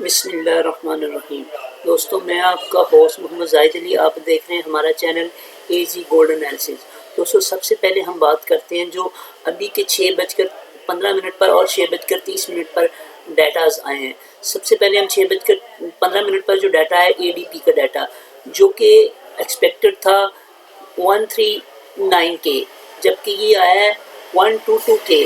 बिस्मिल्लाहिर्रहमानिर्रहीम। दोस्तों, मैं आपका होस्ट मोहम्मद जाहिद अली। आप देख रहे हैं हमारा चैनल एजी गोल्ड एनालिसिस। दोस्तों, सबसे पहले हम बात करते हैं जो अभी के 6:15 पर और 6:30 पर डाटाज आए हैं। सबसे पहले हम 6:15 पर जो डाटा है एडीपी का डाटा, जो कि एक्सपेक्टेड था 139 के, जबकि ये आया है 122 के,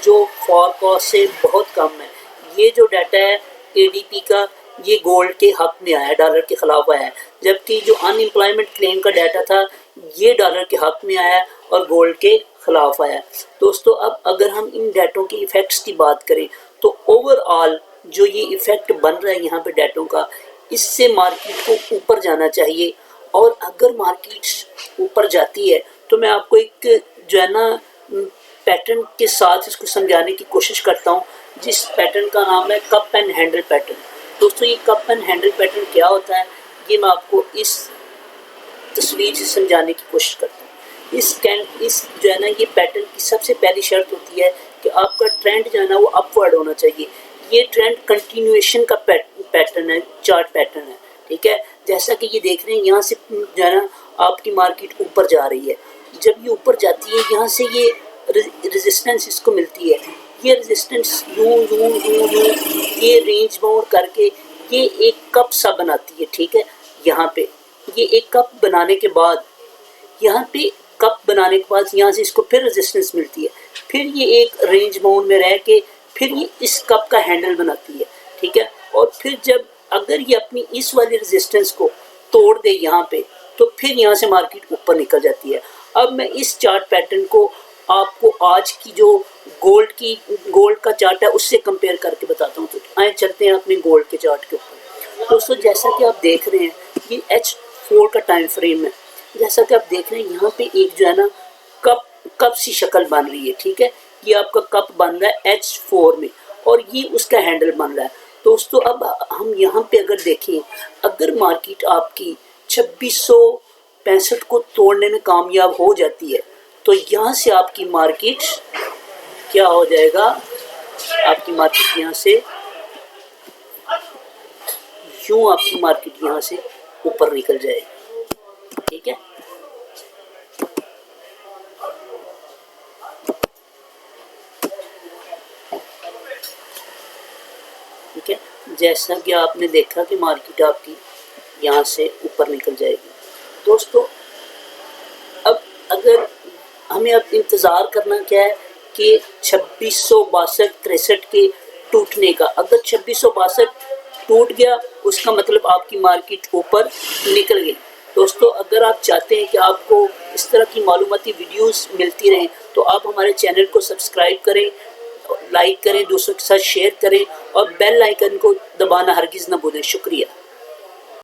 जो फॉरकास्ट से बहुत कम है। ये जो डाटा है एडीपी का, ये गोल्ड के हक में आया है, डॉलर के खिलाफ आया है, जबकि जो अनएम्प्लॉयमेंट क्लेम का डाटा था ये डॉलर के हक में आया है और गोल्ड के खिलाफ आया है। दोस्तों, अब अगर हम इन डाटों के इफ़ेक्ट्स की बात करें तो ओवरऑल जो ये इफ़ेक्ट बन रहा है यहाँ पे डाटों का, इससे मार्केट को ऊपर जाना चाहिए। और अगर मार्केट ऊपर जाती है तो मैं आपको एक जो है ना पैटर्न के साथ इसको समझाने की कोशिश करता हूँ, जिस पैटर्न का नाम है कप एंड हैंडल पैटर्न। दोस्तों, ये कप एंड हैंडल पैटर्न क्या होता है, ये मैं आपको इस तस्वीर से समझाने की कोशिश करता हूँ। इस जो है ना, ये पैटर्न की सबसे पहली शर्त होती है कि आपका ट्रेंड जो है ना वो अपवर्ड होना चाहिए। ये ट्रेंड कंटिन्यूएशन का पैटर्न है, चार्ट पैटर्न है, ठीक है। जैसा कि ये देख रहे हैं, यहाँ से जो है ना आपकी मार्केट ऊपर जा रही है। जब ये ऊपर जाती है, यहाँ से ये रेजिस्टेंस इसको मिलती है। ये रेजिस्टेंस यूं ये रेंज बाउंड करके ये एक कप सा बनाती है, ठीक है। यहाँ पे ये एक कप बनाने के बाद, यहाँ से इसको फिर रेजिस्टेंस मिलती है, फिर ये एक रेंज बाउंड में रह के फिर ये इस कप का हैंडल बनाती है, ठीक है। और फिर जब अगर ये अपनी इस वाली रेजिस्टेंस को तोड़ दे यहाँ पे, तो फिर यहाँ से मार्केट ऊपर निकल जाती है। अब मैं इस चार्ट पैटर्न को आपको आज की जो गोल्ड का चार्ट है उससे कंपेयर करके बताता हूँ। तो आए चलते हैं अपने गोल्ड के चार्ट के ऊपर। दोस्तों, जैसा कि आप देख रहे हैं, ये H4 का टाइम फ्रेम है। जैसा कि आप देख रहे हैं, यहाँ पे एक जो है ना कप सी शक्ल बन रही है, ठीक है। ये आपका कप बन रहा है H4 में और ये उसका हैंडल बन रहा है। दोस्तों, अब हम यहाँ पे अगर देखें, अगर मार्केट आपकी 2665 को तोड़ने में कामयाब हो जाती है तो यहाँ से आपकी मार्केट क्या हो जाएगा, आपकी मार्केट यहाँ से आपकी मार्केट यहाँ से ऊपर निकल जाएगी, ठीक है। ठीक है, जैसा कि आपने देखा कि मार्केट आपकी यहाँ से ऊपर निकल जाएगी। दोस्तों, अब अगर हमें अब इंतज़ार करना क्या है कि 2662-63 के टूटने का। अगर 2662 टूट गया, उसका मतलब आपकी मार्केट ऊपर निकल गई। दोस्तों, अगर आप चाहते हैं कि आपको इस तरह की मालूमाती वीडियोस मिलती रहें तो आप हमारे चैनल को सब्सक्राइब करें, लाइक करें, दूसरों के साथ शेयर करें और बेल आइकन को दबाना हरगिज़ ना भूलें। शुक्रिया।